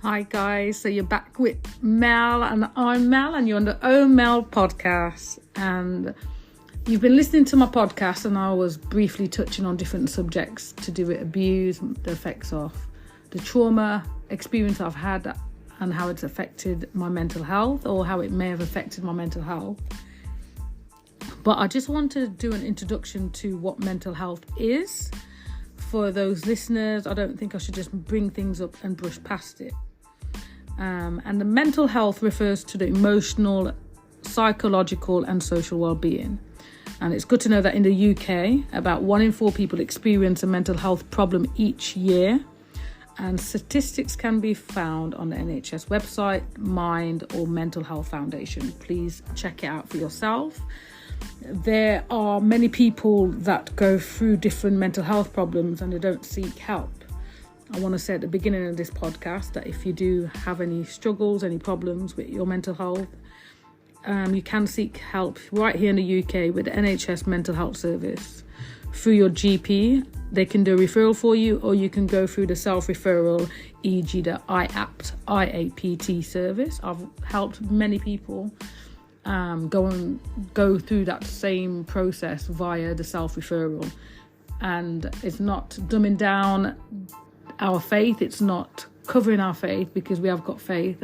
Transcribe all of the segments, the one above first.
Hi guys, so you're back with Mel and I'm Mel and you're on the Oh Mel podcast, and you've been listening to my podcast and I was briefly touching on different subjects to do with abuse, the effects of the trauma experience I've had and how it's affected my mental health, or how it may have affected my mental health. But I just want to do an introduction to what mental health is. For those listeners, I don't think I should just bring things up and brush past it. And the mental health refers to the emotional, psychological and social well-being. And it's good to know that in the UK, about 1 in 4 people experience a mental health problem each year. And statistics can be found on the NHS website, Mind or Mental Health Foundation. Please check it out for yourself. There are many people that go through different mental health problems and they don't seek help. I want to say at the beginning of this podcast that if you do have any struggles, any problems with your mental health, you can seek help right here in the UK with the NHS Mental Health Service. Through your GP, they can do a referral for you, or you can go through the self-referral, e.g. the IAPT service. I've helped many people go through that same process via the self-referral. And it's not dumbing down our faith, it's not covering our faith, because we have got faith,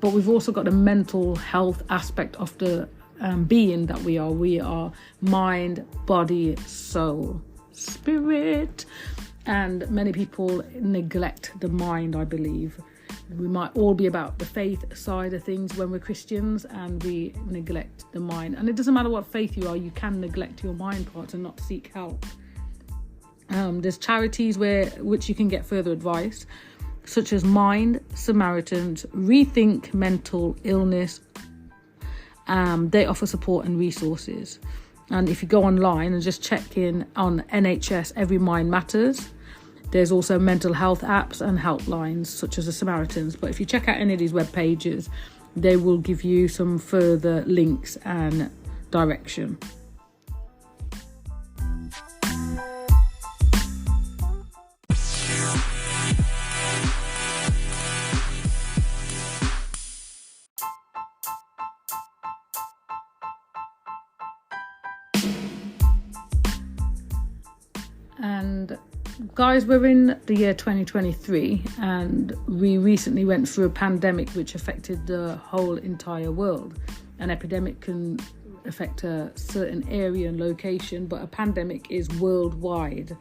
but we've also got the mental health aspect of the being that we are mind, body, soul, spirit. And many people neglect the mind, I believe. We might all be about the faith side of things when we're Christians, and we neglect the mind. And it doesn't matter what faith you are, you can neglect your mind part and not seek help. There's charities which you can get further advice, such as Mind, Samaritans, Rethink Mental Illness. They offer support and resources. And if you go online and just check in on NHS Every Mind Matters, there's also mental health apps and helplines such as the Samaritans. But if you check out any of these web pages, they will give you some further links and direction. And guys, we're in the year 2023, and we recently went through a pandemic which affected the whole entire world. An epidemic can affect a certain area and location, but a pandemic is worldwide.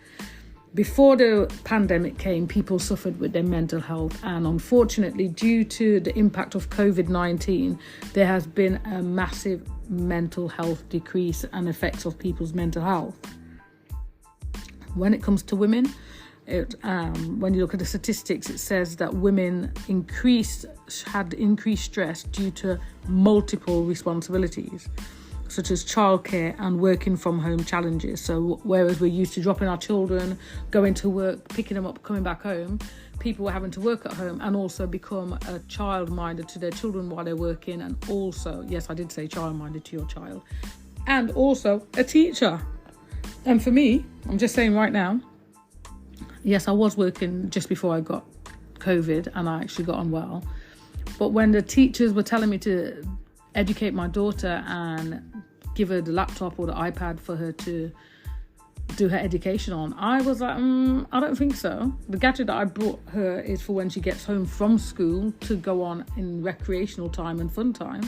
Before the pandemic came, people suffered with their mental health, and unfortunately, due to the impact of COVID-19, there has been a massive mental health decrease and effects of people's mental health. When it comes to women, when you look at the statistics, it says that women had increased stress due to multiple responsibilities, such as childcare and working from home challenges. So whereas we're used to dropping our children, going to work, picking them up, coming back home, people were having to work at home and also become a child-minded to their children while they're working. And also, yes, I did say child-minded to your child, and also a teacher. And for me, I'm just saying right now, yes, I was working just before I got COVID and I actually got on well. But when the teachers were telling me to educate my daughter and give her the laptop or the iPad for her to do her education on, I was like, I don't think so. The gadget that I brought her is for when she gets home from school to go on in recreational time and fun time,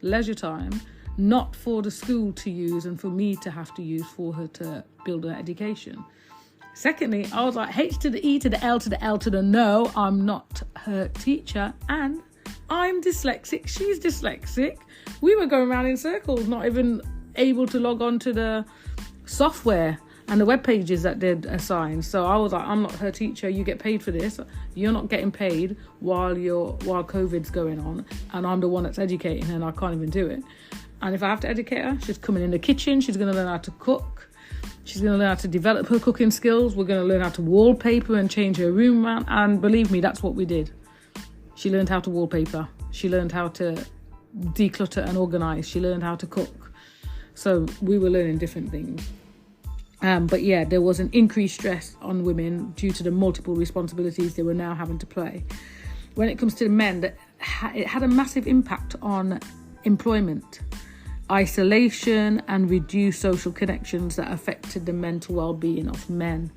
leisure time, not for the school to use and for me to have to use for her to build her education. Secondly, I was like, H to the E to the L to the L to the no, I'm not her teacher, and I'm dyslexic, she's dyslexic. We were going around in circles, not even able to log on to the software and the web pages that they'd assigned. So I was like, I'm not her teacher, you get paid for this. You're not getting paid while COVID's going on, and I'm the one that's educating her and I can't even do it. And if I have to educate her, she's coming in the kitchen, she's going to learn how to cook, she's going to learn how to develop her cooking skills, we're going to learn how to wallpaper and change her room around, and believe me, that's what we did. She learned how to wallpaper, she learned how to declutter and organise, she learned how to cook. So we were learning different things. But yeah, there was an increased stress on women due to the multiple responsibilities they were now having to play. when it comes to men, that it had a massive impact on employment, isolation, and reduced social connections that affected the mental well-being of men.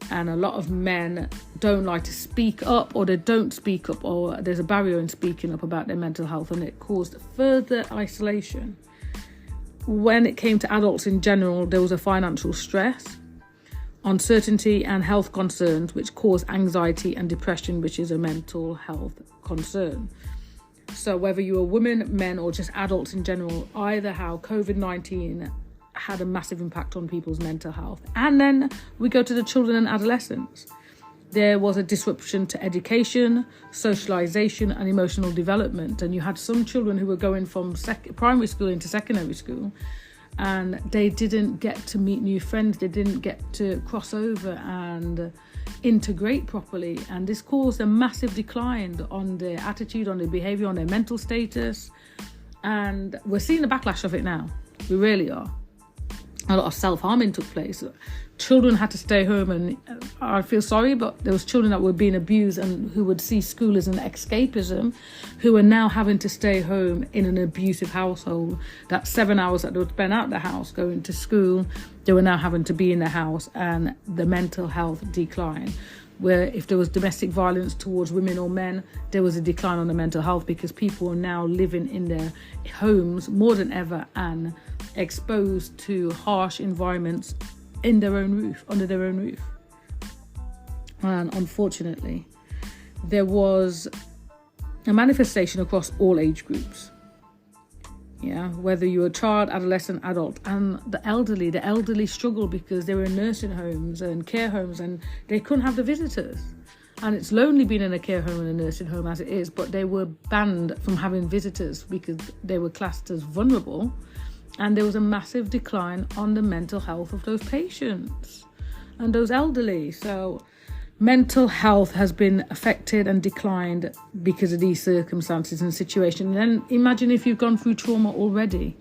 And a lot of men don't like to speak up, or they don't speak up, or there's a barrier in speaking up about their mental health, and it caused further isolation. When it came to adults in general, there was a financial stress, uncertainty, and health concerns, which caused anxiety and depression, which is a mental health concern. So whether you're a woman, men, or just adults in general, either how COVID-19 had a massive impact on people's mental health. And then we go to the children and adolescents. There was a disruption to education, socialization, and emotional development. And you had some children who were going from primary school into secondary school, and they didn't get to meet new friends. They didn't get to cross over and integrate properly. And this caused a massive decline on their attitude, on their behavior, on their mental status. And we're seeing the backlash of it now. We really are. A lot of self-harming took place. Children had to stay home, and I feel sorry, but there was children that were being abused and who would see school as an escapism, who are now having to stay home in an abusive household. That 7 hours that they would spend out the house going to school, they were now having to be in the house, and the mental health decline. Where if there was domestic violence towards women or men, there was a decline on the mental health, because people are now living in their homes more than ever and exposed to harsh environments in their own roof, under their own roof. And unfortunately, there was a manifestation across all age groups. Yeah, whether you're a child, adolescent, adult, and the elderly struggle because they were in nursing homes and care homes, and they couldn't have the visitors. And it's lonely being in a care home and a nursing home as it is, but they were banned from having visitors because they were classed as vulnerable. And there was a massive decline on the mental health of those patients and those elderly. So mental health has been affected and declined because of these circumstances and situations. And then imagine if you've gone through trauma already,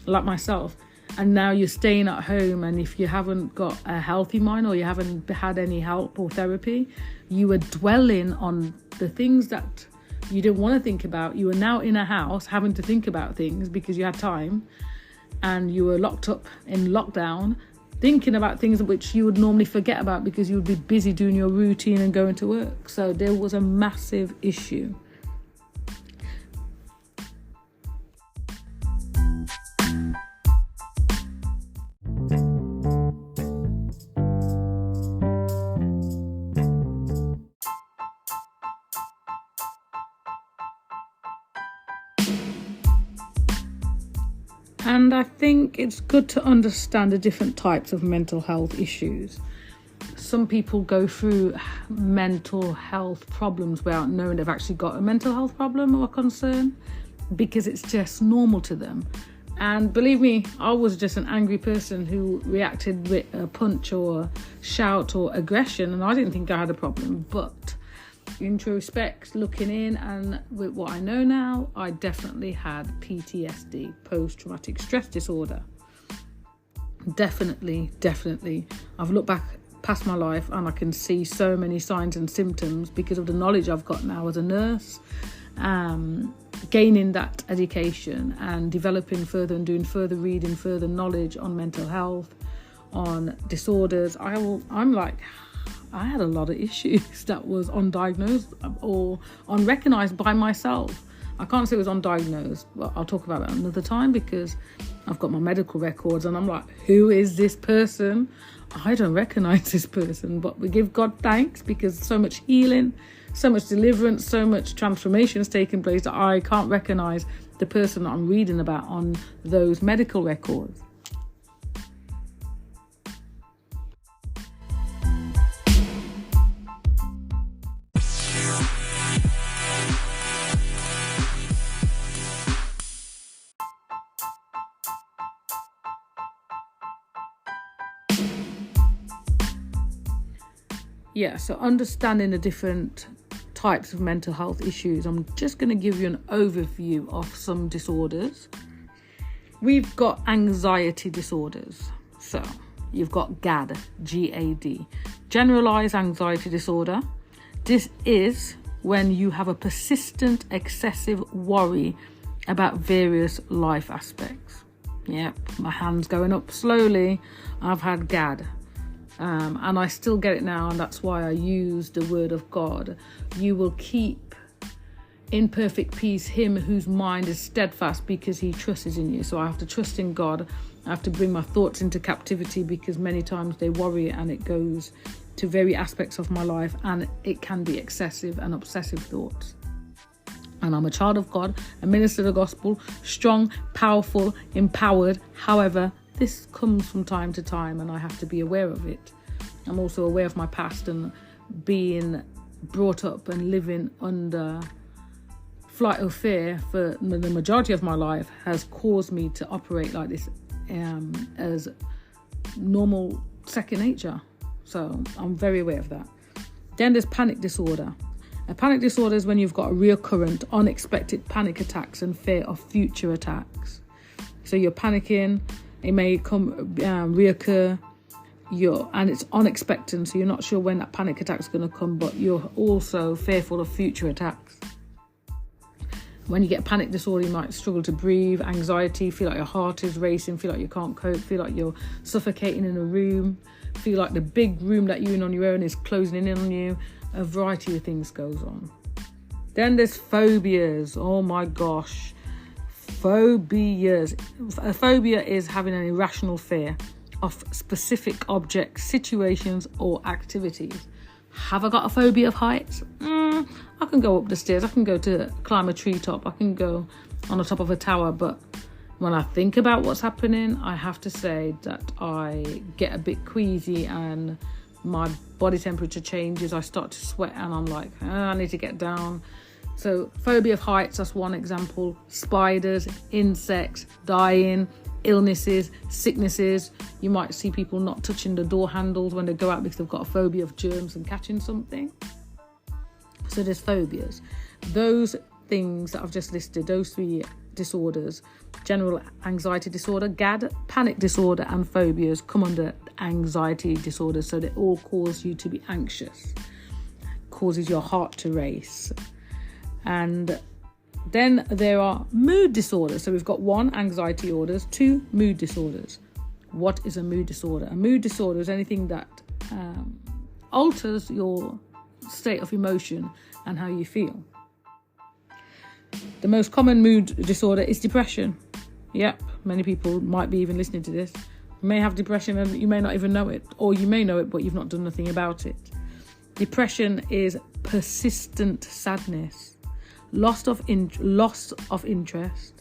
like myself, and now you're staying at home, and if you haven't got a healthy mind, or you haven't had any help or therapy, you are dwelling on the things that you didn't want to think about. You are now in a house having to think about things because you had time, and you were locked up in lockdown, thinking about things which you would normally forget about because you would be busy doing your routine and going to work. So there was a massive issue. And I think it's good to understand the different types of mental health issues. Some people go through mental health problems without knowing they've actually got a mental health problem or a concern, because it's just normal to them. And believe me, I was just an angry person who reacted with a punch or a shout or aggression, and I didn't think I had a problem. But in retrospect, looking in and with what I know now, I definitely had PTSD, post-traumatic stress disorder. Definitely. I've looked back past my life and I can see so many signs and symptoms because of the knowledge I've got now as a nurse, gaining that education and developing further and doing further reading, further knowledge on mental health, on disorders. I had a lot of issues that was undiagnosed or unrecognized by myself. I can't say it was undiagnosed, but I'll talk about that another time, because I've got my medical records and I'm like, who is this person? I don't recognize this person, but we give God thanks because so much healing, so much deliverance, so much transformation has taken place that I can't recognize the person that I'm reading about on those medical records. Yeah, so understanding the different types of mental health issues, I'm just going to give you an overview of some disorders. We've got anxiety disorders. So you've got GAD, G-A-D, generalized anxiety disorder. This is when you have a persistent, excessive worry about various life aspects. Yep, my hand's going up slowly. I've had GAD. And I still get it now, and that's why I use the word of God. You will keep in perfect peace him whose mind is steadfast because he trusts in you. So I have to trust in God. I have to bring my thoughts into captivity because many times they worry and it goes to very aspects of my life, and it can be excessive and obsessive thoughts. And I'm a child of God, a minister of the gospel, strong, powerful, empowered. However, this comes from time to time and I have to be aware of it. I'm also aware of my past, and being brought up and living under flight of fear for the majority of my life has caused me to operate like this as normal second nature. So I'm very aware of that. Then there's panic disorder. A panic disorder is when you've got recurrent, unexpected panic attacks and fear of future attacks. So you're panicking, it may reoccur, and it's unexpected, so you're not sure when that panic attack is going to come, but you're also fearful of future attacks. When you get panic disorder, you might struggle to breathe, anxiety, feel like your heart is racing, feel like you can't cope, feel like you're suffocating in a room, feel like the big room that you're in on your own is closing in on you. A variety of things goes on. Then there's phobias. Oh my gosh. Phobias. A phobia is having an irrational fear of specific objects, situations, or activities. Have I got a phobia of heights? I can go up the stairs. I can go to climb a treetop. I can go on the top of a tower. But when I think about what's happening, I have to say that I get a bit queasy and my body temperature changes. I start to sweat and I'm like, I need to get down. So phobia of heights, that's one example. Spiders, insects, dying, illnesses, sicknesses. You might see people not touching the door handles when they go out because they've got a phobia of germs and catching something. So there's phobias. Those things that I've just listed, those three disorders, general anxiety disorder, GAD, panic disorder, and phobias come under anxiety disorder. So they all cause you to be anxious, causes your heart to race. And then there are mood disorders. So we've got 1, anxiety disorders, 2, mood disorders. What is a mood disorder? A mood disorder is anything that alters your state of emotion and how you feel. The most common mood disorder is depression. Yep, many people might be even listening to this. You may have depression and you may not even know it, or you may know it but you've not done nothing about it. Depression is persistent sadness, loss of interest,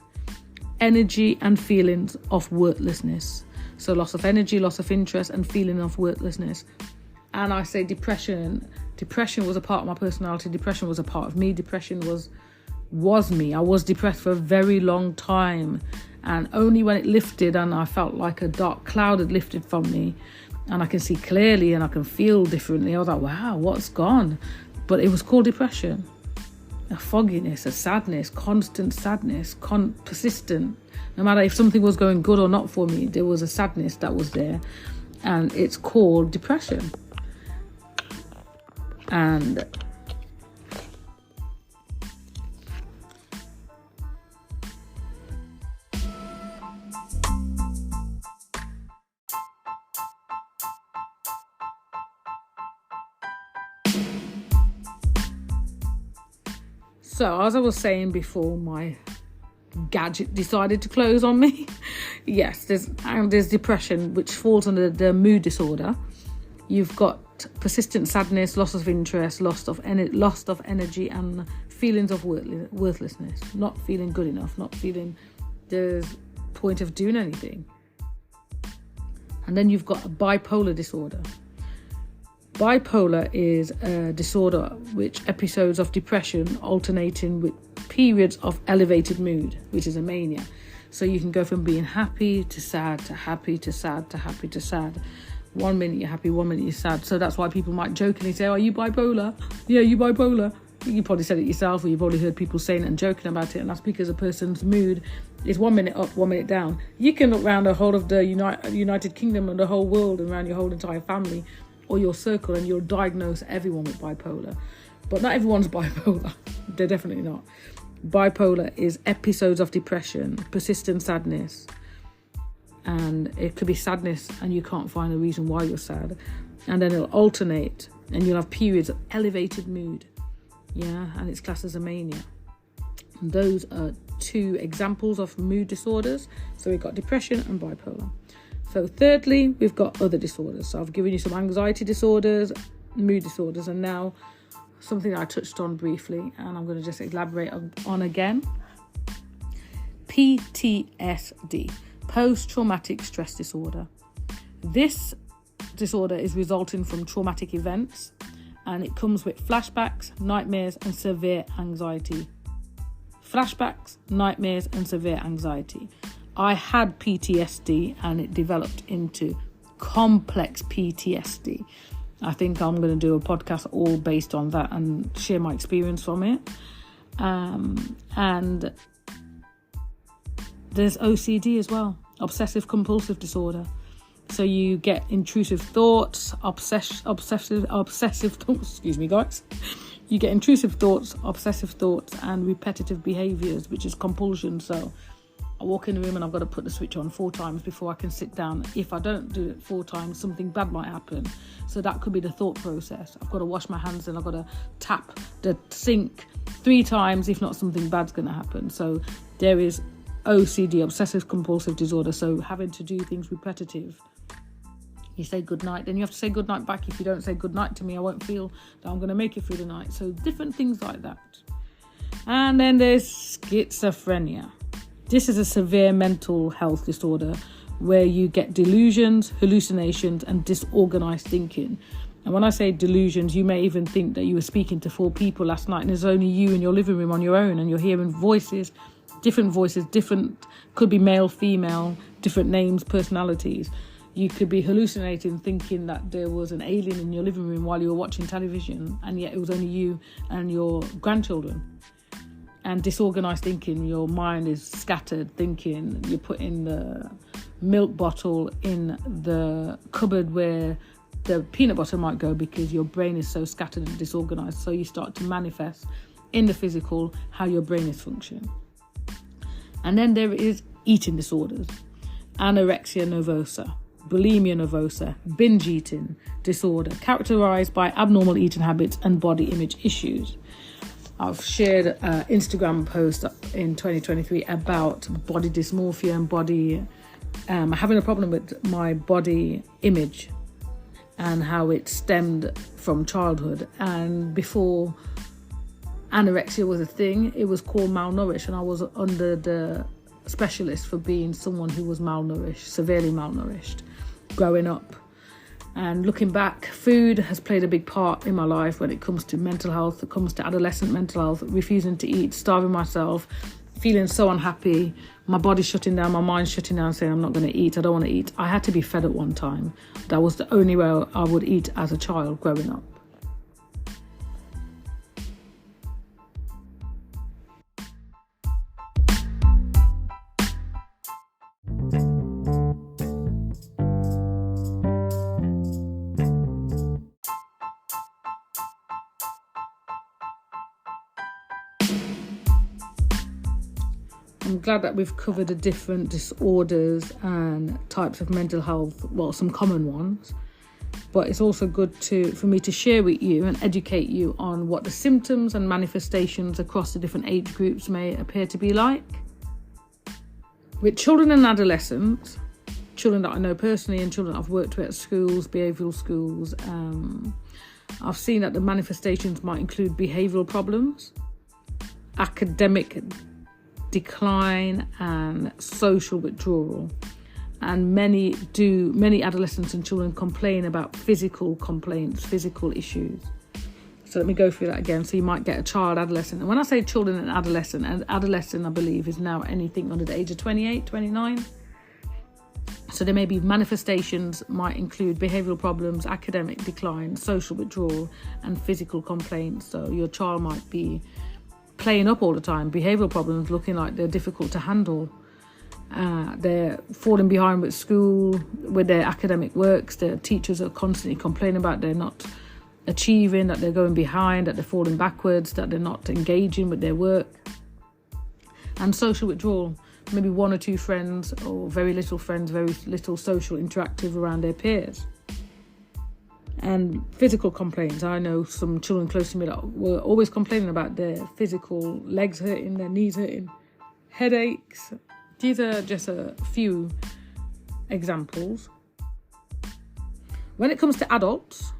energy and feelings of worthlessness. So loss of energy, loss of interest and feeling of worthlessness. And I say depression was a part of my personality. Depression was a part of me. Depression was me. I was depressed for a very long time, and only when it lifted and I felt like a dark cloud had lifted from me and I can see clearly and I can feel differently, I was like, wow, what's gone? But it was called depression. A fogginess, a sadness, constant sadness, persistent. No matter if something was going good or not for me, there was a sadness that was there, and it's called depression. And so, as I was saying before, my gadget decided to close on me. Yes, there's depression, which falls under the mood disorder. You've got persistent sadness, loss of interest, loss of energy, and feelings of worthlessness. Not feeling good enough, not feeling there's point of doing anything. And then you've got a bipolar disorder. Bipolar is a disorder which episodes of depression alternating with periods of elevated mood, which is a mania. So you can go from being happy to sad to happy to sad to happy to sad. 1 minute you're happy, 1 minute you're sad. So that's why people might jokingly say, are you bipolar? Yeah, you bipolar. You probably said it yourself, or you've probably heard people saying it and joking about it. And that's because a person's mood is 1 minute up, 1 minute down. You can look around the whole of the United Kingdom and the whole world and around your whole entire family or your circle, and you'll diagnose everyone with bipolar. But not everyone's bipolar. They're definitely not. Bipolar is episodes of depression, persistent sadness, and it could be sadness and you can't find a reason why you're sad, and then it'll alternate and you'll have periods of elevated mood, and it's classed as a mania. And those are 2 examples of mood disorders. So we've got depression and bipolar. So thirdly, we've got other disorders. So I've given you some anxiety disorders, mood disorders, and now something I touched on briefly, and I'm going to just elaborate on again. PTSD, post-traumatic stress disorder. This disorder is resulting from traumatic events, and it comes with flashbacks, nightmares, and severe anxiety. Flashbacks, nightmares, and severe anxiety. I had PTSD and it developed into complex PTSD. I think I'm going to do a podcast all based on that and share my experience from it. And there's OCD as well, obsessive compulsive disorder. So you get intrusive thoughts, obsessive thoughts, excuse me guys. You get intrusive thoughts, obsessive thoughts, and repetitive behaviours, which is compulsion. So I walk in the room and I've got to put the switch on 4 times before I can sit down. If I don't do it 4 times, something bad might happen. So that could be the thought process. I've got to wash my hands and I've got to tap the sink 3 times, if not something bad's going to happen. So there is OCD, obsessive compulsive disorder. So having to do things repetitive. You say good night, then you have to say good night back. If you don't say good night to me, I won't feel that I'm going to make it through the night. So different things like that. And then there's schizophrenia. This is a severe mental health disorder where you get delusions, hallucinations, and disorganized thinking. And when I say delusions, you may even think that you were speaking to 4 people last night and there's only you in your living room on your own, and you're hearing voices, different, could be male, female, different names, personalities. You could be hallucinating, thinking that there was an alien in your living room while you were watching television, and yet it was only you and your grandchildren. And disorganized thinking, your mind is scattered thinking. You're putting the milk bottle in the cupboard where the peanut butter might go because your brain is so scattered and disorganized. So you start to manifest in the physical how your brain is functioning. And then there is eating disorders, anorexia nervosa, bulimia nervosa, binge eating disorder, characterized by abnormal eating habits and body image issues. I've shared an Instagram post in 2023 about body dysmorphia and body having a problem with my body image and how it stemmed from childhood. And before anorexia was a thing, it was called malnourished, and I was under the specialist for being someone who was malnourished, severely malnourished, growing up. And looking back, food has played a big part in my life when it comes to mental health, it comes to adolescent mental health, refusing to eat, starving myself, feeling so unhappy, my body shutting down, my mind shutting down, saying I'm not going to eat, I don't want to eat. I had to be fed at one time. That was the only way I would eat as a child growing up. I'm glad that we've covered the different disorders and types of mental health, well, some common ones. But it's also good for me to share with you and educate you on what the symptoms and manifestations across the different age groups may appear to be like. With children and adolescents, children that I know personally and children I've worked with at schools, behavioural schools, I've seen that the manifestations might include behavioural problems, academic decline, and social withdrawal. And many adolescents and children complain about physical complaints, physical issues. So let me go through that again. So you might get a child, adolescent. And when I say children and adolescent, I believe is now anything under the age of 28, 29. So there may be manifestations, might include behavioural problems, academic decline, social withdrawal, and physical complaints. So your child might be playing up all the time, behavioural problems, looking like they're difficult to handle. They're falling behind with school, with their academic works. Their teachers are constantly complaining about they're not achieving, that they're going behind, that they're falling backwards, that they're not engaging with their work. And social withdrawal, maybe one or two friends or very little friends, very little social interactive around their peers. And physical complaints. I know some children close to me that were always complaining about their physical legs hurting, their knees hurting, headaches. These are just a few examples. When it comes to adults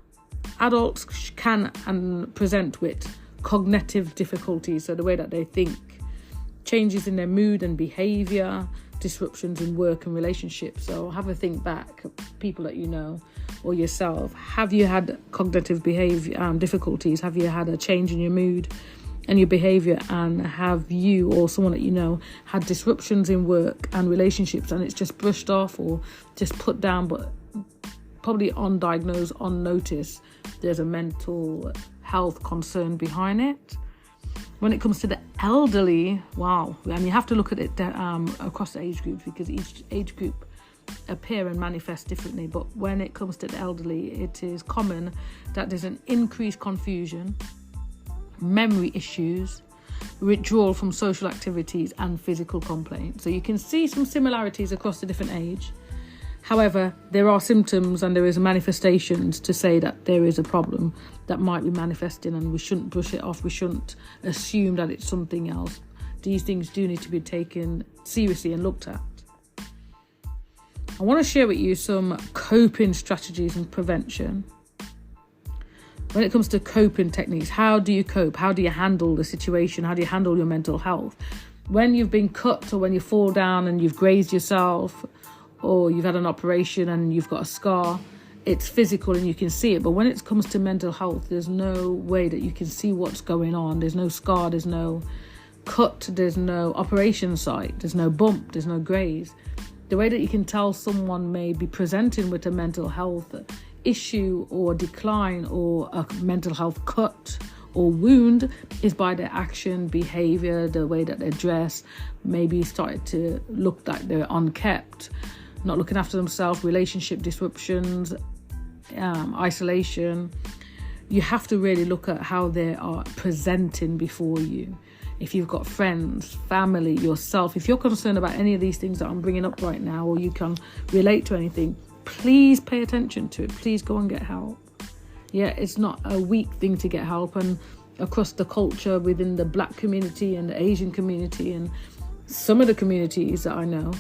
can and present with cognitive difficulties, so the way that they think, changes in their mood and behaviour, disruptions in work and relationships. So have a think back, people that you know or yourself. Have you had cognitive behaviour difficulties? Have you had a change in your mood and your behaviour? And have you or someone that you know had disruptions in work and relationships, and it's just brushed off or just put down, but probably undiagnosed, unnoticed? There's a mental health concern behind it. When it comes to the elderly, wow, and you have to look at it across the age groups, because each age group appear and manifest differently. But when it comes to the elderly, it is common that there's an increased confusion, memory issues, withdrawal from social activities, and physical complaints. So you can see some similarities across the different age. However, there are symptoms and there is manifestations to say that there is a problem that might be manifesting, and we shouldn't brush it off. We shouldn't assume that it's something else. These things do need to be taken seriously and looked at. I want to share with you some coping strategies and prevention. When it comes to coping techniques, how do you cope? How do you handle the situation? How do you handle your mental health? When you've been cut, or when you fall down and you've grazed yourself, or you've had an operation and you've got a scar, it's physical and you can see it. But when it comes to mental health, there's no way that you can see what's going on. There's no scar, there's no cut, there's no operation site, there's no bump, there's no graze. The way that you can tell someone may be presenting with a mental health issue or decline or a mental health cut or wound is by their action, behaviour, the way that they dress, maybe started to look like they're unkept, not looking after themselves, relationship disruptions, isolation. You have to really look at how they are presenting before you. If you've got friends, family, yourself, if you're concerned about any of these things that I'm bringing up right now, or you can relate to anything, please pay attention to it. Please go and get help. Yeah, it's not a weak thing to get help. And across the culture, within the Black community and the Asian community and some of the communities that I know,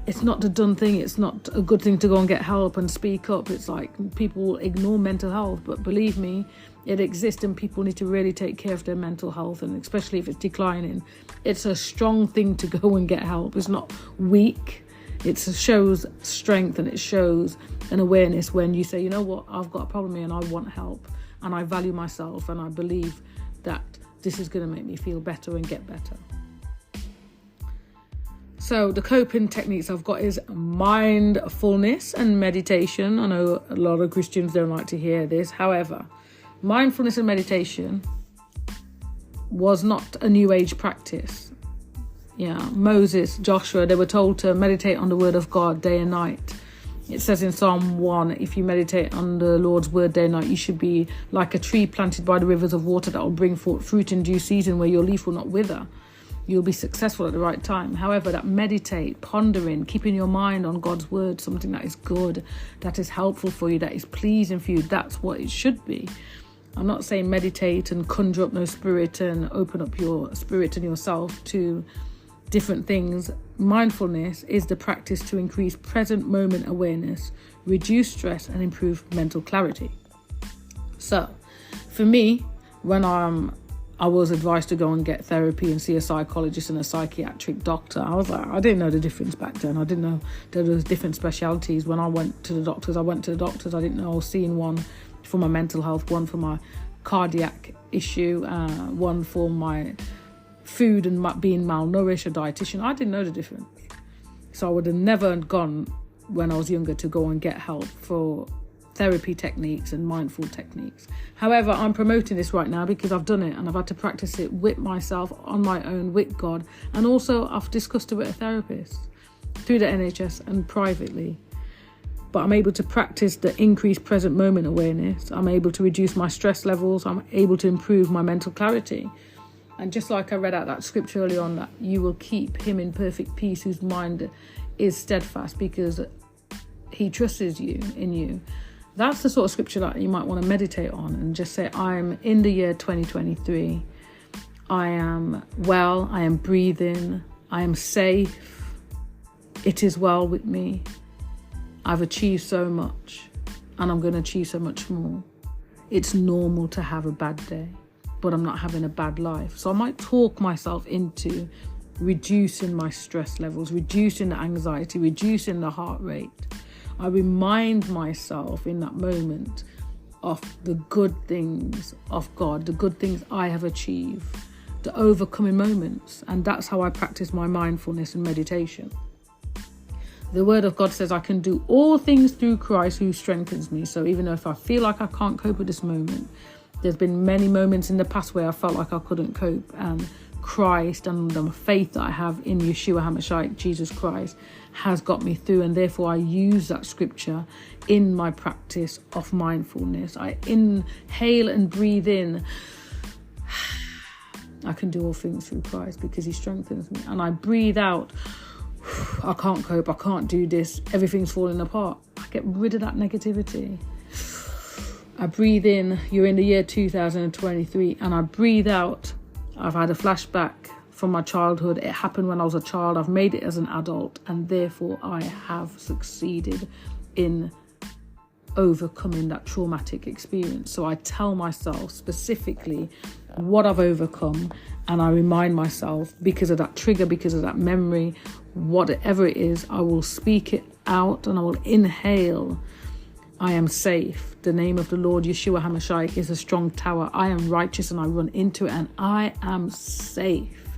it's not the done thing. It's not a good thing to go and get help and speak up. It's like people will ignore mental health, but believe me, it exists, and people need to really take care of their mental health, and especially if it's declining. It's a strong thing to go and get help. It's not weak. It shows strength, and it shows an awareness when you say, you know what, I've got a problem here and I want help, and I value myself, and I believe that this is going to make me feel better and get better. So the coping techniques I've got is mindfulness and meditation. I know a lot of Christians don't like to hear this. However, mindfulness and meditation was not a new age practice. Yeah, Moses, Joshua, they were told to meditate on the word of God day and night. It says in Psalm 1, if you meditate on the Lord's word day and night, you should be like a tree planted by the rivers of water that will bring forth fruit in due season, where your leaf will not wither. You'll be successful at the right time. However, that meditate, pondering, keeping your mind on God's word, something that is good, that is helpful for you, that is pleasing for you, that's what it should be. I'm not saying meditate and conjure up no spirit and open up your spirit and yourself to different things. Mindfulness is the practice to increase present moment awareness, reduce stress, and improve mental clarity. So, for me, when I was advised to go and get therapy and see a psychologist and a psychiatric doctor, I was like, I didn't know the difference back then. I didn't know there was different specialities. When I went to the doctors, I didn't know I was seeing one for my mental health, one for my cardiac issue, one for my food and being malnourished, a dietitian. I didn't know the difference. So I would have never gone when I was younger to go and get help for therapy techniques and mindful techniques. However, I'm promoting this right now because I've done it and I've had to practice it with myself, on my own, with God. And also I've discussed it with a therapist through the NHS and privately. but I'm able to practice the increased present moment awareness. I'm able to reduce my stress levels. I'm able to improve my mental clarity. And just like I read out that scripture earlier on, that you will keep him in perfect peace whose mind is steadfast because he trusts in you. That's the sort of scripture that you might want to meditate on and just say, I'm in the year 2023. I am well. I am breathing. I am safe. It is well with me. I've achieved so much and I'm going to achieve so much more. It's normal to have a bad day, but I'm not having a bad life. So I might talk myself into reducing my stress levels, reducing the anxiety, reducing the heart rate. I remind myself in that moment of the good things of God, the good things I have achieved, the overcoming moments. And that's how I practice my mindfulness and meditation. The word of God says I can do all things through Christ who strengthens me. So even though if I feel like I can't cope with this moment, there's been many moments in the past where I felt like I couldn't cope, and Christ and the faith that I have in Yeshua HaMashiach, Jesus Christ, has got me through. And therefore I use that scripture in my practice of mindfulness. I inhale and breathe in. I can do all things through Christ because he strengthens me. And I breathe out. I can't cope, I can't do this, everything's falling apart. I get rid of that negativity. I breathe in, you're in the year 2023, and I breathe out. I've had a flashback from my childhood. It happened when I was a child. I've made it as an adult, and therefore I have succeeded in overcoming that traumatic experience. So I tell myself specifically what I've overcome, and I remind myself, because of that trigger, because of that memory, whatever it is, I will speak it out and I will inhale. I am safe. The name of the Lord Yeshua HaMashiach is a strong tower. I am righteous and I run into it and I am safe.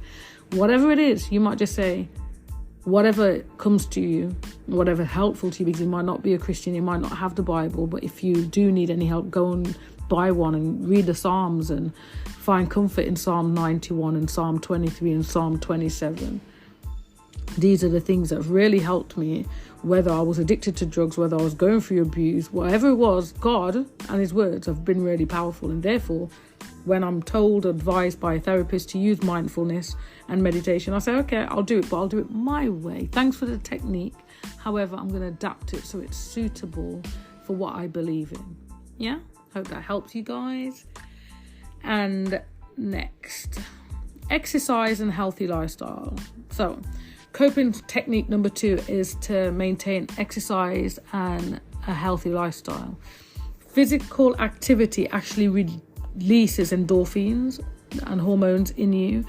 Whatever it is, you might just say, whatever comes to you, whatever helpful to you, because you might not be a Christian, you might not have the Bible, but if you do need any help, go and buy one and read the Psalms and find comfort in Psalm 91 and Psalm 23 and Psalm 27. These are the things that really helped me, whether I was addicted to drugs, whether I was going through abuse, whatever it was. God and his words have been really powerful. And therefore, when I'm told, advised by a therapist to use mindfulness and meditation, I say, okay, I'll do it, but I'll do it my way. Thanks for the technique. However, I'm going to adapt it so it's suitable for what I believe in. Yeah, hope that helps you guys. And next, exercise and healthy lifestyle. So, coping technique number 2 is to maintain exercise and a healthy lifestyle. Physical activity actually releases endorphins and hormones in you.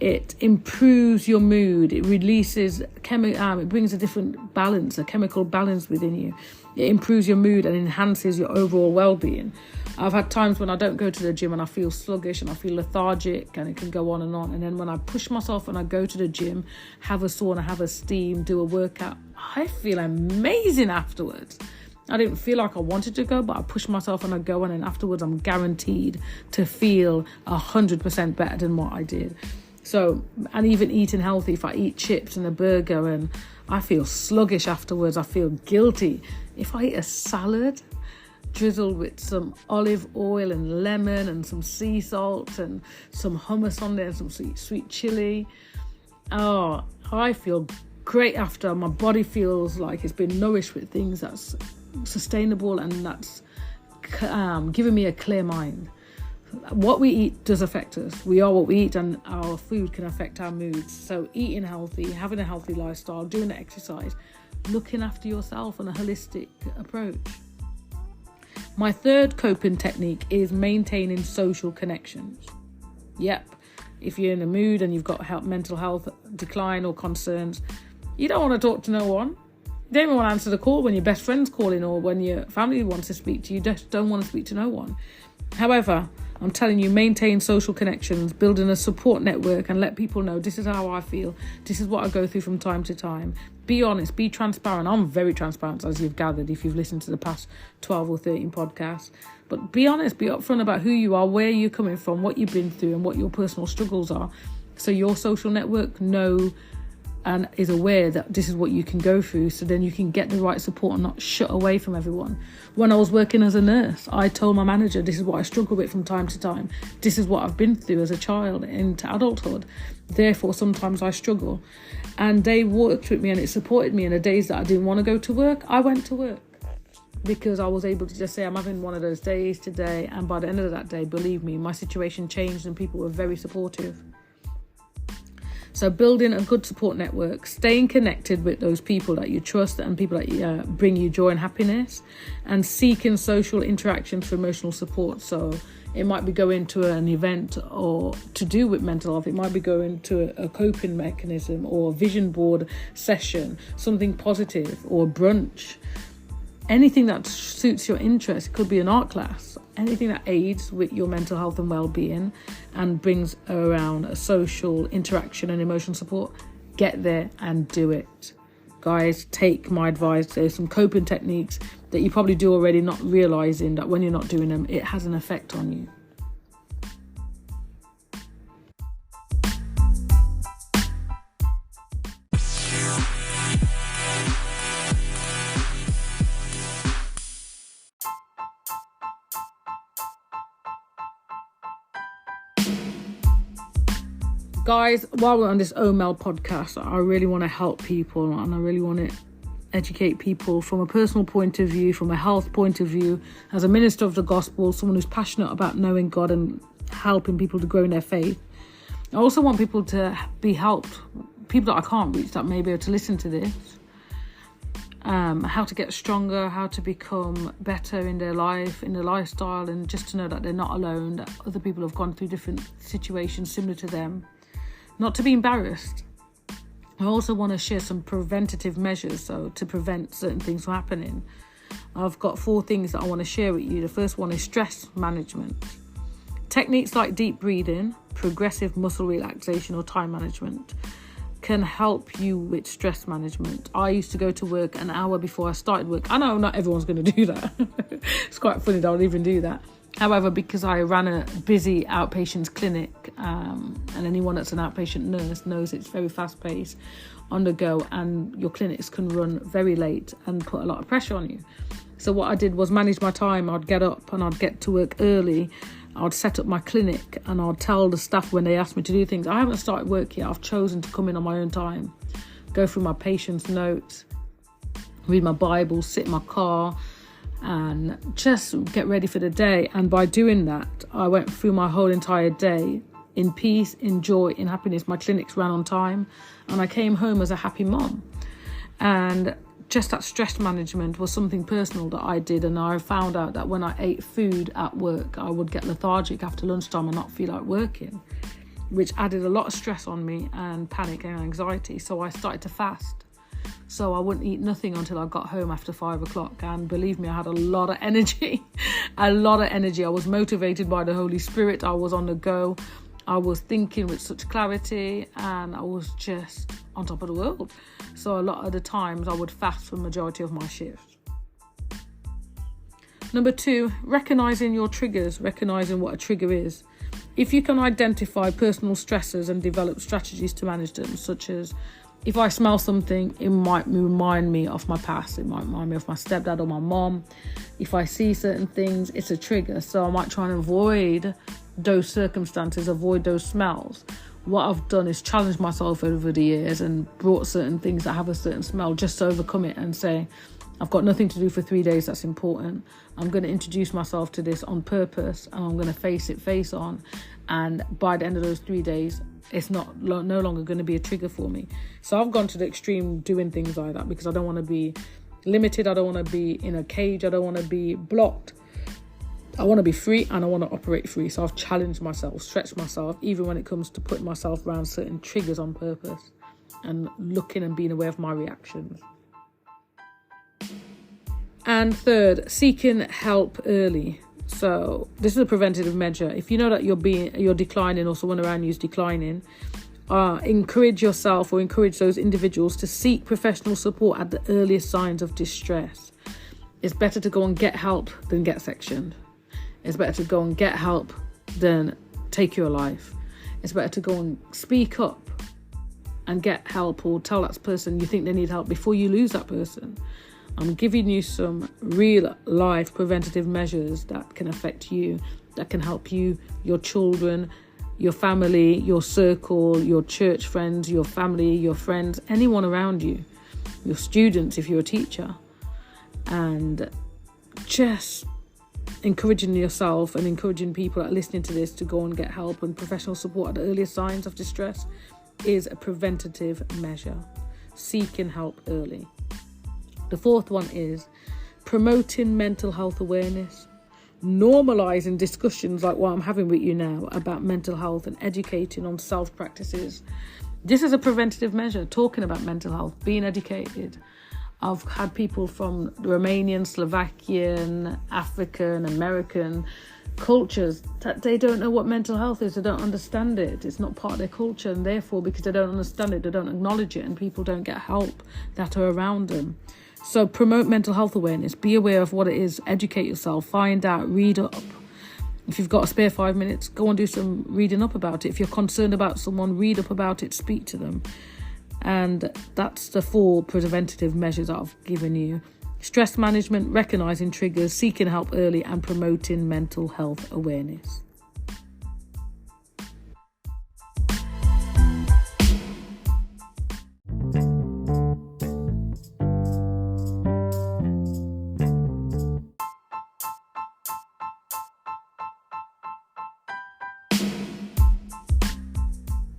It improves your mood. It releases it brings a different balance, a chemical balance within you. It improves your mood and enhances your overall well-being. I've had times when I don't go to the gym and I feel sluggish and I feel lethargic, and it can go on. And then when I push myself and I go to the gym, have a sauna, have a steam, do a workout, I feel amazing afterwards. I didn't feel like I wanted to go, but I push myself and I go, and then afterwards I'm guaranteed to feel 100% better than what I did. So, and even eating healthy, if I eat chips and a burger and I feel sluggish afterwards, I feel guilty. If I eat a salad drizzled with some olive oil and lemon and some sea salt and some hummus on there and some sweet chili, I feel great after. My body feels like it's been nourished with things that's sustainable and that's giving me a clear mind. What we eat does affect us. We are what we eat, and our food can affect our moods. So eating healthy, having a healthy lifestyle, doing the exercise, looking after yourself on a holistic approach. My third coping technique is maintaining social connections. Yep, if you're in a mood and you've got mental health decline or concerns, you don't want to talk to no one. You don't even want to answer the call when your best friend's calling or when your family wants to speak to you. You just don't want to speak to no one. However, I'm telling you, maintain social connections, building a support network, and let people know this is how I feel. This is what I go through from time to time. Be honest, be transparent. I'm very transparent, as you've gathered if you've listened to the past 12 or 13 podcasts. But be honest, be upfront about who you are, where you're coming from, what you've been through, and what your personal struggles are. So your social network know and is aware that this is what you can go through, so then you can get the right support and not shut away from everyone. When I was working as a nurse, I told my manager, this is what I struggle with from time to time. This is what I've been through as a child into adulthood. Therefore, sometimes I struggle. And they worked with me and it supported me. In the days that I didn't want to go to work, I went to work. Because I was able to just say, I'm having one of those days today. And by the end of that day, believe me, my situation changed and people were very supportive. So building a good support network, staying connected with those people that you trust and people that bring you joy and happiness, and seeking social interactions for emotional support. So it might be going to an event or to do with mental health. It might be going to a coping mechanism or a vision board session, something positive, or brunch. Anything that suits your interest. It could be an art class. Anything that aids with your mental health and well-being and brings around a social interaction and emotional support, get there and do it. Guys, take my advice. There's some coping techniques that you probably do already, not realising that when you're not doing them, it has an effect on you. Guys, while we're on this OMEL podcast, I really want to help people and I really want to educate people from a personal point of view, from a health point of view, as a minister of the gospel, someone who's passionate about knowing God and helping people to grow in their faith. I also want people to be helped, people that I can't reach that may be able to listen to this, how to get stronger, how to become better in their life, in their lifestyle, and just to know that they're not alone, that other people have gone through different situations similar to them. Not to be embarrassed. I also want to share some preventative measures, so to prevent certain things from happening. I've got 4 things that I want to share with you. The first one is stress management. Techniques like deep breathing, progressive muscle relaxation or time management can help you with stress management. I used to go to work an hour before I started work. I know not everyone's going to do that. It's quite funny that I would even do that. However, because I ran a busy outpatient clinic, and anyone that's an outpatient nurse knows it's very fast-paced, on the go, and your clinics can run very late and put a lot of pressure on you. So what I did was manage my time. I'd get up and I'd get to work early. I'd set up my clinic and I'd tell the staff when they asked me to do things. I haven't started work yet. I've chosen to come in on my own time, go through my patient's notes, read my Bible, sit in my car, and just get ready for the day. And by doing that, I went through my whole entire day in peace, in joy, in happiness. My clinics ran on time and I came home as a happy mom. And just that stress management was something personal that I did. And I found out that when I ate food at work, I would get lethargic after lunchtime and not feel like working, which added a lot of stress on me and panic and anxiety. So I started to fast. So I wouldn't eat nothing until I got home after 5 o'clock. And believe me, I had a lot of energy. I was motivated by the Holy Spirit. I was on the go. I was thinking with such clarity and I was just on top of the world. So a lot of the times I would fast for the majority of my shifts. Number 2, recognizing your triggers, recognizing what a trigger is. If you can identify personal stressors and develop strategies to manage them, such as if I smell something, it might remind me of my past. It might remind me of my stepdad or my mom. If I see certain things, it's a trigger. So I might try and avoid those circumstances, avoid those smells. What I've done is challenge myself over the years and brought certain things that have a certain smell just to overcome it and say, I've got nothing to do for 3 days that's important. I'm going to introduce myself to this on purpose and I'm going to face it face on. And by the end of those 3 days, it's no longer going to be a trigger for me. So I've gone to the extreme doing things like that because I don't want to be limited. I don't want to be in a cage. I don't want to be blocked. I want to be free and I want to operate free. So I've challenged myself, stretched myself, even when it comes to putting myself around certain triggers on purpose and looking and being aware of my reactions. And 3rd, seeking help early. So this is a preventative measure. If you know that you're declining or someone around you is declining, encourage yourself or encourage those individuals to seek professional support at the earliest signs of distress. It's better to go and get help than get sectioned. It's better to go and get help than take your life. It's better to go and speak up and get help, or tell that person you think they need help before you lose that person. I'm giving you some real life preventative measures that can affect you, that can help you, your children, your family, your circle, your church friends, your family, your friends, anyone around you, your students if you're a teacher. And just encouraging yourself and encouraging people that are listening to this to go and get help and professional support at the earliest signs of distress is a preventative measure. Seeking help early. The fourth one is promoting mental health awareness. Normalising discussions like what I'm having with you now about mental health and educating on self-practices. This is a preventative measure, talking about mental health, being educated. I've had people from Romanian, Slovakian, African, American cultures that they don't know what mental health is. They don't understand it. It's not part of their culture, and therefore, because they don't understand it, they don't acknowledge it, and people don't get help that are around them. So promote mental health awareness. Be aware of what it is. Educate yourself. Find out. Read up. If you've got a spare 5 minutes, go and do some reading up about it. If you're concerned about someone, read up about it. Speak to them. And that's the 4 preventative measures I've given you. Stress management, recognising triggers, seeking help early, and promoting mental health awareness.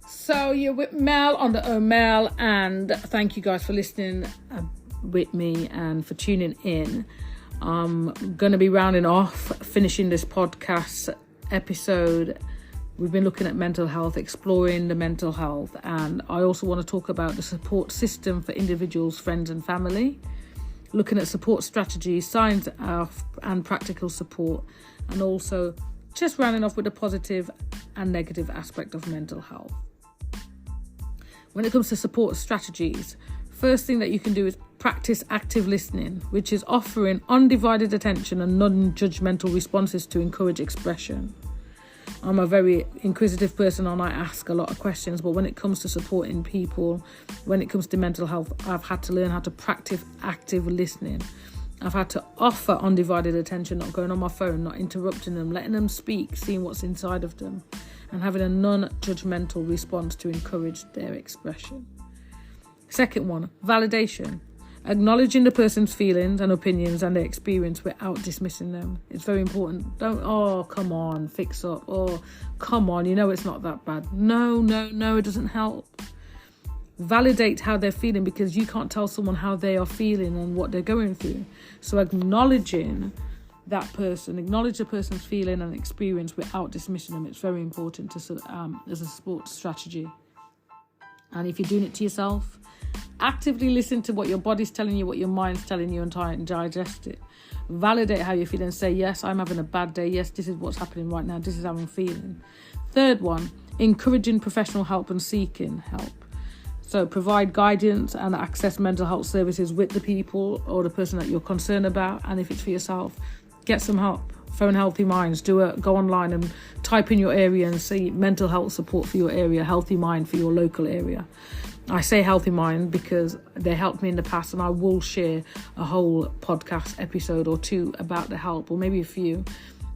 So you're with Mel on the OMel, and thank you guys for listening with me and for tuning in. I'm going to be rounding off, finishing this podcast episode. We've been looking at mental health, exploring the mental health, and I also want to talk about the support system for individuals, friends and family, looking at support strategies, signs and practical support, and also just rounding off with the positive and negative aspect of mental health. When it comes to support strategies, first thing that you can do is practice active listening, which is offering undivided attention and non-judgmental responses to encourage expression. I'm a very inquisitive person and I ask a lot of questions, but when it comes to supporting people, when it comes to mental health, I've had to learn how to practice active listening. I've had to offer undivided attention, not going on my phone, not interrupting them, letting them speak, seeing what's inside of them, and having a non-judgmental response to encourage their expression. Second one, validation. Acknowledging the person's feelings and opinions and their experience without dismissing them. It's very important. Don't, oh, come on, fix up. Oh, come on, you know it's not that bad. No, it doesn't help. Validate how they're feeling, because you can't tell someone how they are feeling and what they're going through. So acknowledging that person, acknowledge the person's feeling and experience without dismissing them. It's very important to as a support strategy. And if you're doing it to yourself, actively listen to what your body's telling you, what your mind's telling you, and try and digest it. Validate how you're feeling. Say, yes, I'm having a bad day. Yes, this is what's happening right now. This is how I'm feeling. Third one, encouraging professional help and seeking help. So provide guidance and access mental health services with the people or the person that you're concerned about. And if it's for yourself, get some help. Phone Healthy Minds. Go online and type in your area and see mental health support for your area, Healthy Mind for your local area. I say Healthy Mind because they helped me in the past, and I will share a whole podcast episode or 2 about the help, or maybe a few,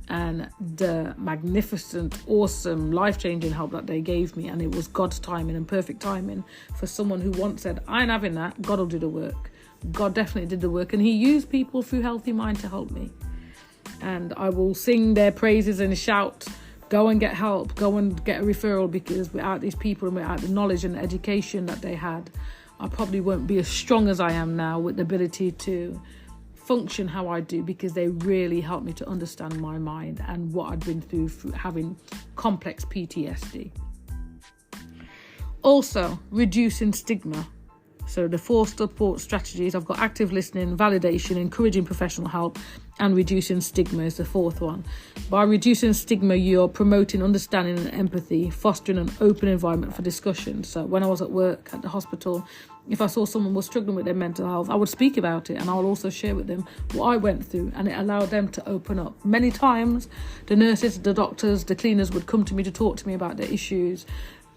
and the magnificent, awesome, life-changing help that they gave me. And it was God's timing and perfect timing for someone who once said, I ain't having that, God will do the work. God definitely did the work, and he used people through Healthy Mind to help me. And I will sing their praises and shout, go and get help, go and get a referral, because without these people and without the knowledge and the education that they had, I probably won't be as strong as I am now with the ability to function how I do, because they really helped me to understand my mind and what I'd been through having complex PTSD. Also, reducing stigma. So the 4 support strategies, I've got active listening, validation, encouraging professional help, and reducing stigma is the 4th one. By reducing stigma, you're promoting understanding and empathy, fostering an open environment for discussion. So when I was at work at the hospital, if I saw someone was struggling with their mental health, I would speak about it, and I would also share with them what I went through, and it allowed them to open up. Many times, the nurses, the doctors, the cleaners would come to me to talk to me about their issues,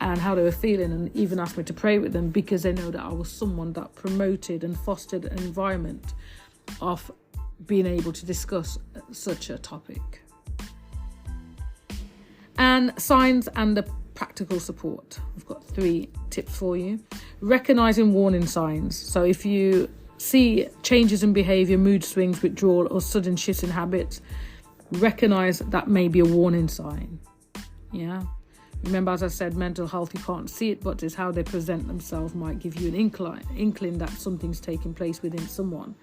and how they were feeling, and even asked me to pray with them because they know that I was someone that promoted and fostered an environment of being able to discuss such a topic. And signs and the practical support. I've got 3 tips for you. Recognizing warning signs. So if you see changes in behavior, mood swings, withdrawal, or sudden shifts in habits, recognize that may be a warning sign. Yeah. Remember, as I said, mental health, you can't see it, but it's how they present themselves might give you an inkling that something's taking place within someone.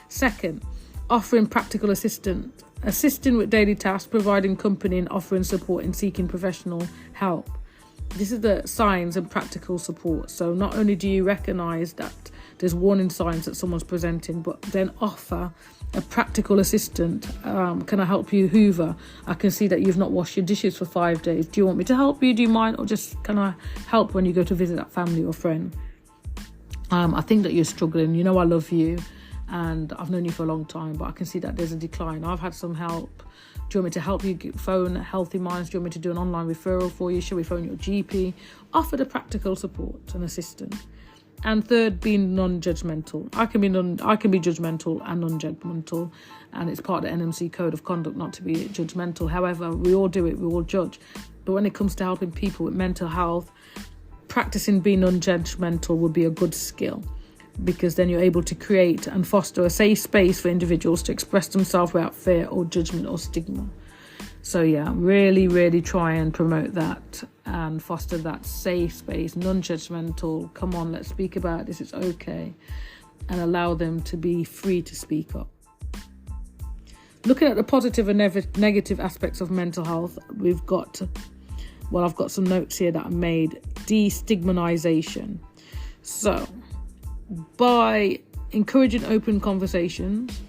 Second, offering practical assistance. Assisting with daily tasks, providing company and offering support in seeking professional help. This is the signs and practical support. So not only do you recognise that there's warning signs that someone's presenting, but then offer a practical assistant. Can I help you hoover? I can see that you've not washed your dishes for 5 days. Do you want me to help you? Do you mind? Or just can I help when you go to visit that family or friend? I think that you're struggling. You know I love you and I've known you for a long time, but I can see that there's a decline. I've had some help. Do you want me to help you phone Healthy Minds? Do you want me to do an online referral for you? Shall we phone your GP? Offer the practical support and assistance. And third, being non-judgmental. I can be judgmental and non-judgmental, and it's part of the NMC code of conduct not to be judgmental. However, we all do it, we all judge. But when it comes to helping people with mental health, practicing being non-judgmental would be a good skill, because then you're able to create and foster a safe space for individuals to express themselves without fear or judgment or stigma. So yeah, really, really try and promote that and foster that safe space, non-judgmental. Come on, let's speak about this. It's okay. And allow them to be free to speak up. Looking at the positive and negative aspects of mental health, I've got some notes here that I made. Destigmatization. So, by encouraging open conversations,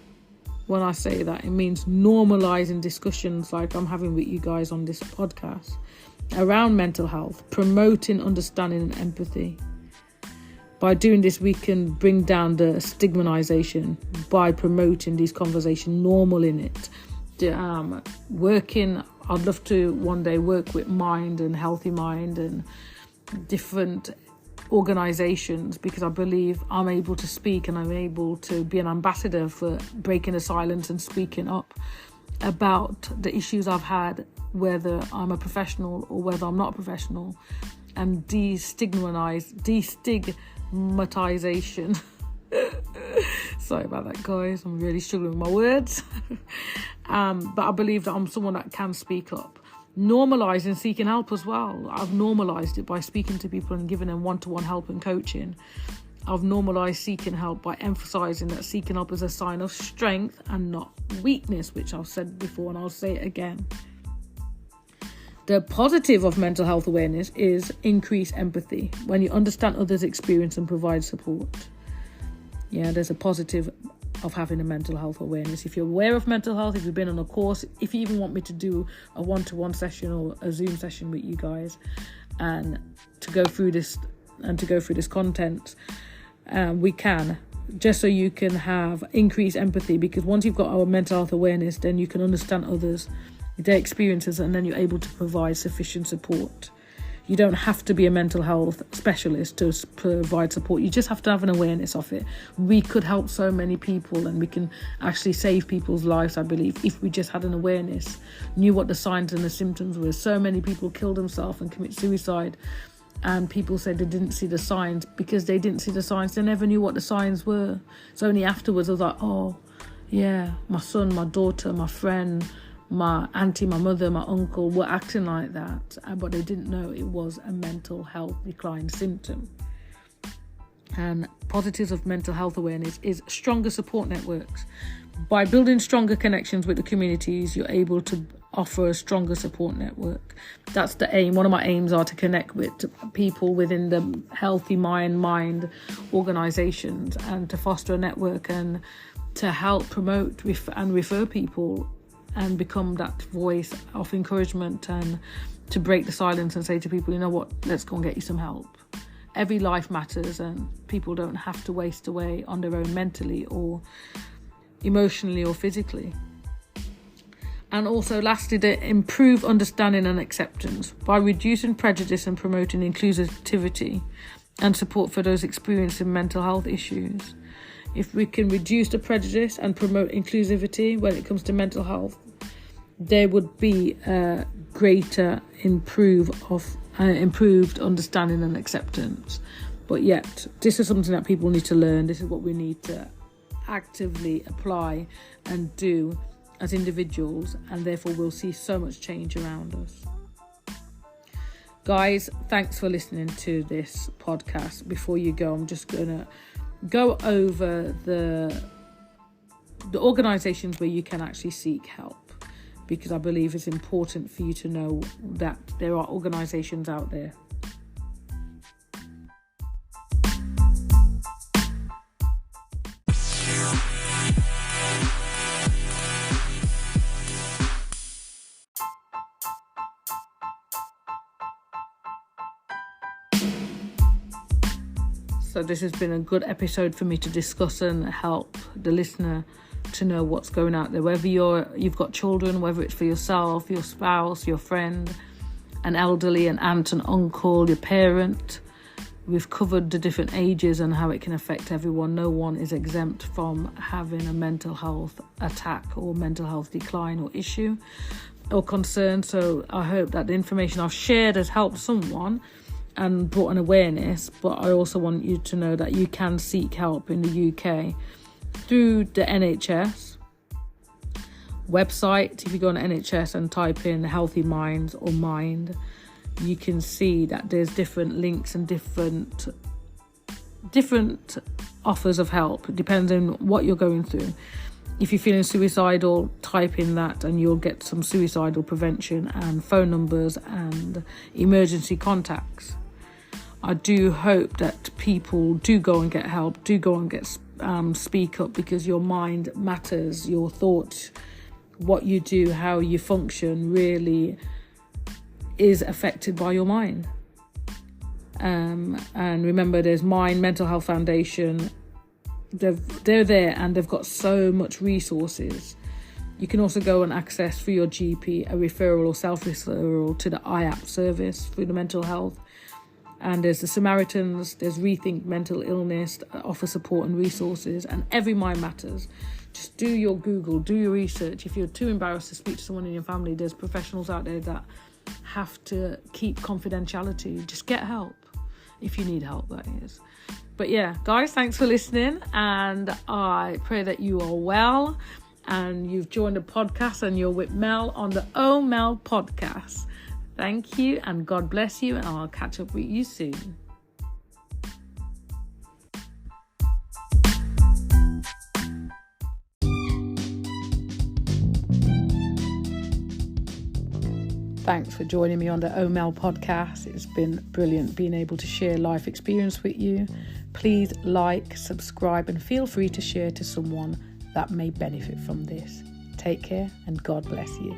when I say that, it means normalizing discussions like I'm having with you guys on this podcast around mental health, promoting understanding and empathy. By doing this, we can bring down the stigmatization by promoting these conversations, normaling it. I'd love to one day work with Mind and Healthy Mind and different organisations, because I believe I'm able to speak and I'm able to be an ambassador for breaking the silence and speaking up about the issues I've had, whether I'm a professional or whether I'm not a professional, and destigmatization. Sorry about that, guys. I'm really struggling with my words. But I believe that I'm someone that can speak up. Normalising seeking help as well. I've normalised it by speaking to people and giving them one-to-one help and coaching. I've normalised seeking help by emphasising that seeking help is a sign of strength and not weakness, which I've said before and I'll say it again. The positive of mental health awareness is increased empathy. When you understand others' experience and provide support. Yeah, there's a positive of having a mental health awareness. If you're aware of mental health, if you've been on a course, if you even want me to do a one-to-one session or a Zoom session with you guys and to go through this content, we can, just so you can have increased empathy, because once you've got our mental health awareness, then you can understand others, their experiences, and then you're able to provide sufficient support. You don't have to be a mental health specialist to provide support. You just have to have an awareness of it. We could help so many people, and we can actually save people's lives, I believe, if we just had an awareness, knew what the signs and the symptoms were. So many people kill themselves and commit suicide, and people said they didn't see the signs. Because they didn't see the signs, they never knew what the signs were. So only afterwards I was like, oh yeah, my son, my daughter, my friend, my auntie, my mother, my uncle were acting like that, but they didn't know it was a mental health decline symptom. And positives of mental health awareness is stronger support networks. By building stronger connections with the communities, you're able to offer a stronger support network. That's the aim. One of my aims are to connect with people within the Healthy Mind organisations, and to foster a network and to help promote and refer people and become that voice of encouragement, and to break the silence and say to people, you know what, let's go and get you some help. Every life matters, and people don't have to waste away on their own mentally or emotionally or physically. And also, lastly, to improve understanding and acceptance by reducing prejudice and promoting inclusivity and support for those experiencing mental health issues. If we can reduce the prejudice and promote inclusivity when it comes to mental health, there would be a greater improved understanding and acceptance. But yet, this is something that people need to learn. This is what we need to actively apply and do as individuals, and therefore we'll see so much change around us. Guys, thanks for listening to this podcast. Before you go, I'm just going to go over the organisations where you can actually seek help, because I believe it's important for you to know that there are organisations out there. So this has been a good episode for me to discuss and help the listener to know what's going out there. Whether you've got children, whether it's for yourself, your spouse, your friend, an elderly, an aunt, an uncle, your parent. We've covered the different ages and how it can affect everyone. No one is exempt from having a mental health attack or mental health decline or issue or concern. So I hope that the information I've shared has helped someone and brought an awareness, but I also want you to know that you can seek help in the UK through the NHS website. If you go on NHS and type in Healthy Minds or Mind, you can see that there's different links and different offers of help. It depends on what you're going through. If you're feeling suicidal, type in that and you'll get some suicidal prevention and phone numbers and emergency contacts. I do hope that people do go and get help, do go and get speak up, because your mind matters. Your thoughts, what you do, how you function really is affected by your mind. And remember, there's Mind Mental Health Foundation. They're there and they've got so much resources. You can also go and access through your GP a referral or self-referral to the IAP service through the mental health. And there's the Samaritans, there's Rethink Mental Illness that offer support and resources, and Every Mind Matters. Just do your Google, do your research. If you're too embarrassed to speak to someone in your family, there's professionals out there that have to keep confidentiality. Just get help if you need help, that is. But yeah, guys, thanks for listening, and I pray that you are well and you've joined the podcast and you're with Mel on the Oh Mel podcast. Thank you, and God bless you, and I'll catch up with you soon. Thanks for joining me on the Oh Mel podcast. It's been brilliant being able to share life experience with you. Please like, subscribe, and feel free to share to someone that may benefit from this. Take care, and God bless you.